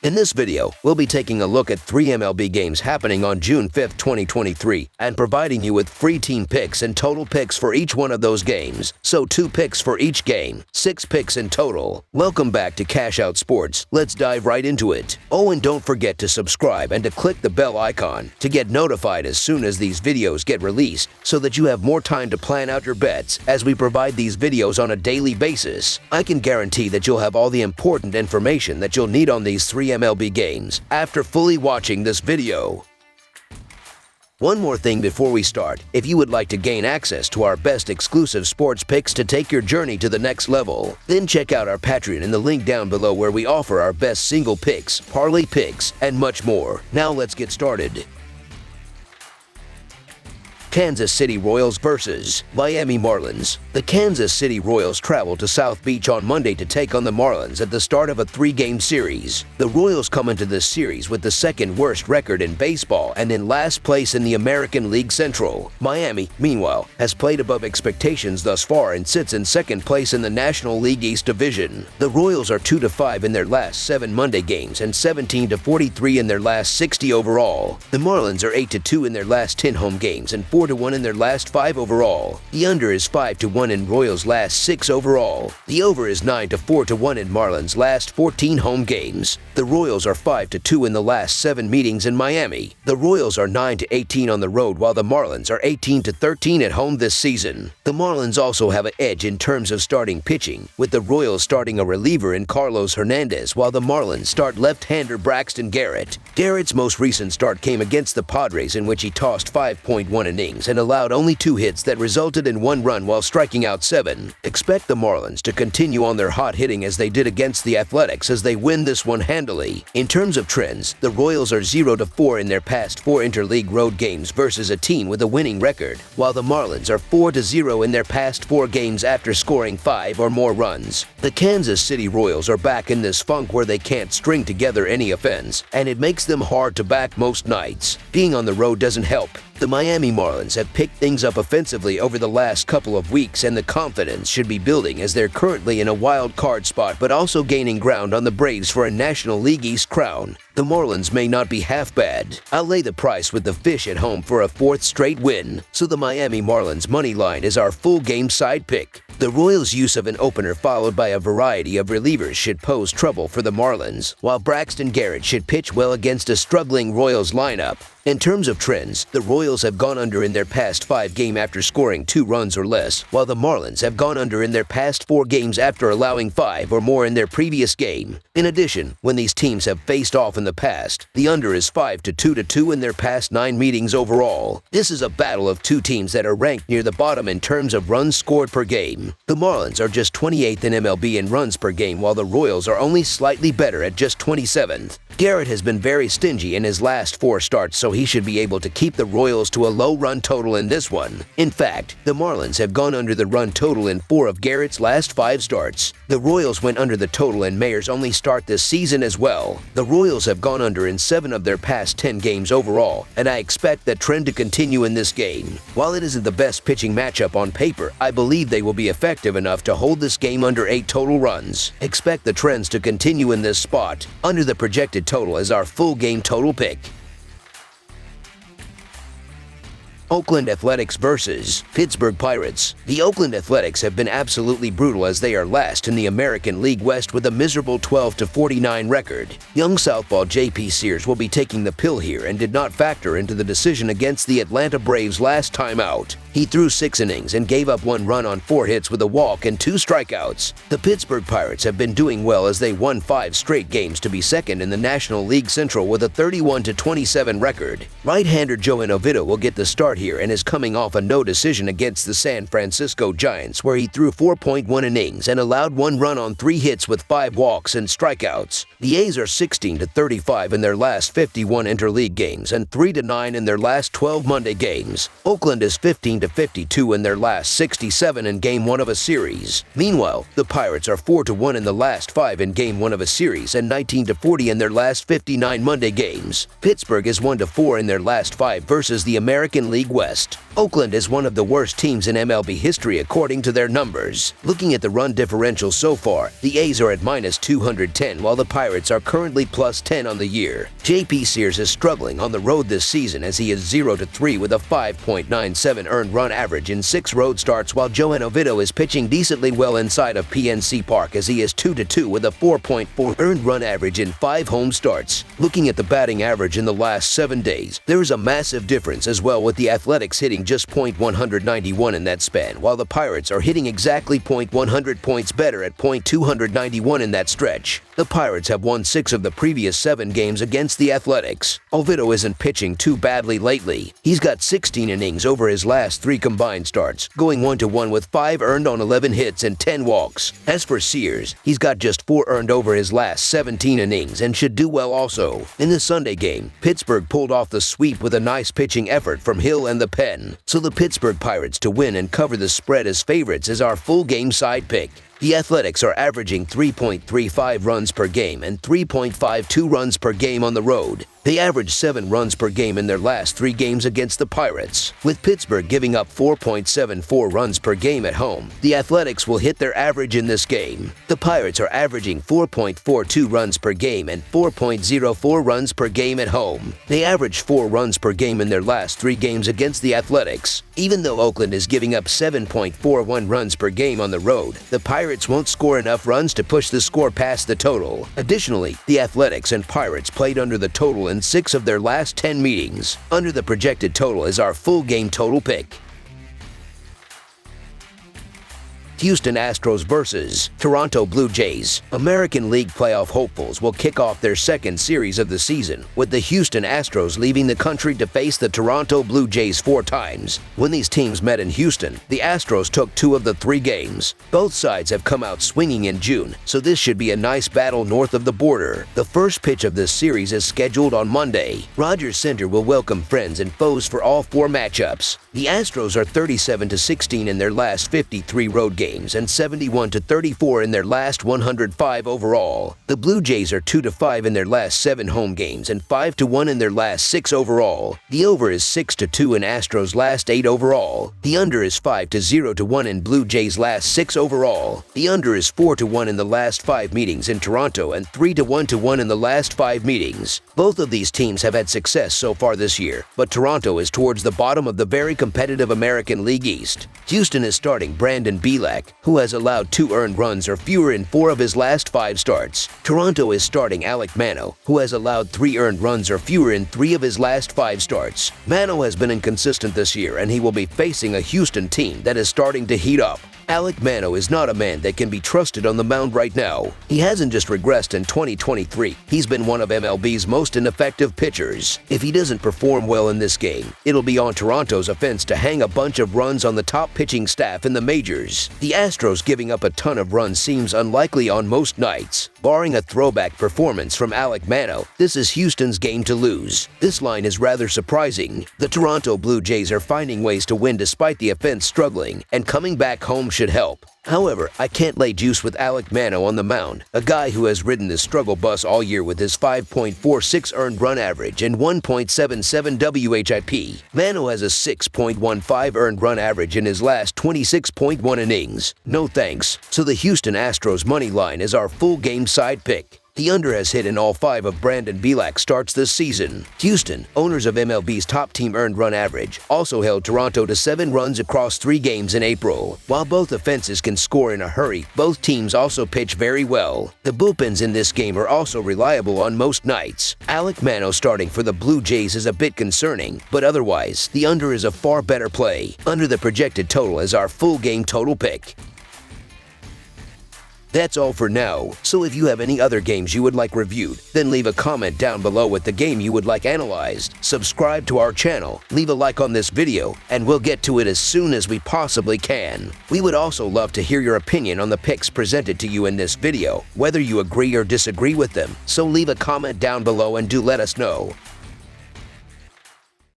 In this video, we'll be taking a look at 3 MLB games happening on June 5, 2023, and providing you with free team picks and total picks for each one of those games. So 2 picks for each game, 6 picks in total. Welcome back to Cash Out Sports. Let's dive right into it. Oh, and don't forget to subscribe and to click the bell icon to get notified as soon as these videos get released so that you have more time to plan out your bets as we provide these videos on a daily basis. I can guarantee that you'll have all the important information that you'll need on these 3 MLB games after fully watching this video. One more thing before we start, if you would like to gain access to our best exclusive sports picks to take your journey to the next level, then check out our Patreon in the link down below where we offer our best single picks, parlay picks, and much more. Now let's get started. Kansas City Royals versus Miami Marlins. The Kansas City Royals travel to South Beach on Monday to take on the Marlins at the start of a 3-game series. The Royals come into this series with the second worst record in baseball and in last place in the American League Central. Miami, meanwhile, has played above expectations thus far and sits in second place in the National League East Division. The Royals are 2-5 in their last 7 Monday games and 17-43 in their last 60 overall. The Marlins are 8-2 in their last 10 home games and 4-1 in their last 5 overall. The under is 5-1 in Royals' last 6 overall. The over is 9-4-1 in Marlins' last 14 home games. The Royals are 5-2 in the last 7 meetings in Miami. The Royals are 9-18 on the road while the Marlins are 18-13 at home this season. The Marlins also have an edge in terms of starting pitching, with the Royals starting a reliever in Carlos Hernandez while the Marlins start left-hander Braxton Garrett. Garrett's most recent start came against the Padres, in which he tossed 5.1 innings and allowed only 2 hits that resulted in 1 run while striking out 7. Expect the Marlins to continue on their hot hitting as they did against the Athletics as they win this one handily. In terms of trends, the Royals are 0-4 in their past 4 interleague road games versus a team with a winning record, while the Marlins are 4-0 in their past 4 games after scoring 5 or more runs. The Kansas City Royals are back in this funk where they can't string together any offense, and it makes them hard to back most nights. Being on the road doesn't help. The Miami Marlins have picked things up offensively over the last couple of weeks, and the confidence should be building as they're currently in a wild card spot but also gaining ground on the Braves for a National League East crown. The Marlins may not be half bad. I'll lay the price with the fish at home for a 4th straight win, so the Miami Marlins money line is our full game side pick. The Royals' use of an opener followed by a variety of relievers should pose trouble for the Marlins, while Braxton Garrett should pitch well against a struggling Royals lineup. In terms of trends, the Royals have gone under in their past 5 games after scoring 2 runs or less, while the Marlins have gone under in their past 4 games after allowing 5 or more in their previous game. In addition, when these teams have faced off in the past, the under is 5-2 in their past 9 meetings overall. This is a battle of 2 teams that are ranked near the bottom in terms of runs scored per game. The Marlins are just 28th in MLB in runs per game, while the Royals are only slightly better at just 27th. Garrett has been very stingy in his last 4 starts, so he should be able to keep the Royals to a low run total in this one. In fact, the Marlins have gone under the run total in 4 of Garrett's last 5 starts. The Royals went under the total in Mayer's only start this season as well. The Royals have gone under in 7 of their past 10 games overall, and I expect that trend to continue in this game. While it isn't the best pitching matchup on paper, I believe they will be effective enough to hold this game under 8 total runs. Expect the trends to continue in this spot. Under the projected total is our full game total pick. Oakland Athletics versus Pittsburgh Pirates. The Oakland Athletics have been absolutely brutal as they are last in the American League West with a miserable 12-49 record. Young southpaw J.P. Sears will be taking the pill here and did not factor into the decision against the Atlanta Braves last time out. He threw 6 innings and gave up 1 run on 4 hits with a walk and 2 strikeouts. The Pittsburgh Pirates have been doing well as they won 5 straight games to be second in the National League Central with a 31-27 record. Right-hander Joan Oviedo will get the start here and is coming off a no decision against the San Francisco Giants, where he threw 4.1 innings and allowed 1 run on 3 hits with 5 walks and strikeouts. The A's are 16-35 in their last 51 interleague games and 3-9 in their last 12 Monday games. Oakland is 15 51-52 in their last 67 in Game 1 of a series. Meanwhile, the Pirates are 4-1 in the last 5 in Game 1 of a series and 19-40 in their last 59 Monday games. Pittsburgh is 1-4 in their last 5 versus the American League West. Oakland is one of the worst teams in MLB history according to their numbers. Looking at the run differential so far, the A's are at -210 while the Pirates are currently +10 on the year. J.P. Sears is struggling on the road this season as he is 0-3 with a 5.97 earned run average in 6 road starts, while Johan Oviedo is pitching decently well inside of PNC Park as he is 2-2 with a 4.4 earned run average in 5 home starts. Looking at the batting average in the last 7 days, there is a massive difference as well, with the Athletics hitting just .191 in that span, while the Pirates are hitting exactly .100 points better at .291 in that stretch. The Pirates have won 6 of the previous 7 games against the Athletics. Oviedo isn't pitching too badly lately. He's got 16 innings over his last 3 combined starts, going 1-1 with 5 earned on 11 hits and 10 walks. As for Sears, he's got just 4 earned over his last 17 innings and should do well also. In the Sunday game, Pittsburgh pulled off the sweep with a nice pitching effort from Hill and the pen. So the Pittsburgh Pirates to win and cover the spread as favorites is our full game side pick. The Athletics are averaging 3.35 runs per game and 3.52 runs per game on the road. They averaged 7 runs per game in their last 3 games against the Pirates. With Pittsburgh giving up 4.74 runs per game at home, the Athletics will hit their average in this game. The Pirates are averaging 4.42 runs per game and 4.04 runs per game at home. They averaged 4 runs per game in their last 3 games against the Athletics. Even though Oakland is giving up 7.41 runs per game on the road, the Pirates won't score enough runs to push the score past the total. Additionally, the Athletics and Pirates played under the total in 6 of their last 10 meetings. Under the projected total is our full game total pick. Houston Astros versus Toronto Blue Jays. American League playoff hopefuls will kick off their second series of the season, with the Houston Astros leaving the country to face the Toronto Blue Jays 4 times. When these teams met in Houston, the Astros took 2 of the 3 games. Both sides have come out swinging in June, so this should be a nice battle north of the border. The first pitch of this series is scheduled on Monday. Rogers Center will welcome friends and foes for all 4 matchups. The Astros are 37-16 in their last 53 road games and 71-34 in their last 105 overall. The Blue Jays are 2-5 in their last 7 home games and 5-1 in their last 6 overall. The over is 6-2 in Astros' last 8 overall. The under is 5-0-1 in Blue Jays' last 6 overall. The under is 4-1 in the last 5 meetings in Toronto and 3-1 in the last 5 meetings. Both of these teams have had success so far this year, but Toronto is towards the bottom of the very competitive American League East. Houston is starting Brandon Bielak, who has allowed 2 earned runs or fewer in 4 of his last 5 starts. Toronto is starting Alek Manoah, who has allowed 3 earned runs or fewer in 3 of his last 5 starts. Manoah has been inconsistent this year, and he will be facing a Houston team that is starting to heat up. Alek Manoah is not a man that can be trusted on the mound right now. He hasn't just regressed in 2023, he's been one of MLB's most ineffective pitchers. If he doesn't perform well in this game, it'll be on Toronto's offense to hang a bunch of runs on the top pitching staff in the majors. The Astros giving up a ton of runs seems unlikely on most nights. Barring a throwback performance from Alek Manoah, this is Houston's game to lose. This line is rather surprising. The Toronto Blue Jays are finding ways to win despite the offense struggling, and coming back home should help. However, I can't lay juice with Alek Manoah on the mound, a guy who has ridden this struggle bus all year with his 5.46 earned run average and 1.77 WHIP. Manoah has a 6.15 earned run average in his last 26.1 innings. No thanks. So the Houston Astros money line is our full game side pick. The under has hit in all 5 of Brandon Bielak's starts this season. Houston, owners of MLB's top team earned run average, also held Toronto to 7 runs across 3 games in April. While both offenses can score in a hurry, both teams also pitch very well. The bullpens in this game are also reliable on most nights. Alek Manoah starting for the Blue Jays is a bit concerning, but otherwise, the under is a far better play. Under the projected total is our full game total pick. That's all for now, so if you have any other games you would like reviewed, then leave a comment down below with the game you would like analyzed. Subscribe to our channel, leave a like on this video, and we'll get to it as soon as we possibly can. We would also love to hear your opinion on the picks presented to you in this video, whether you agree or disagree with them, so leave a comment down below and do let us know.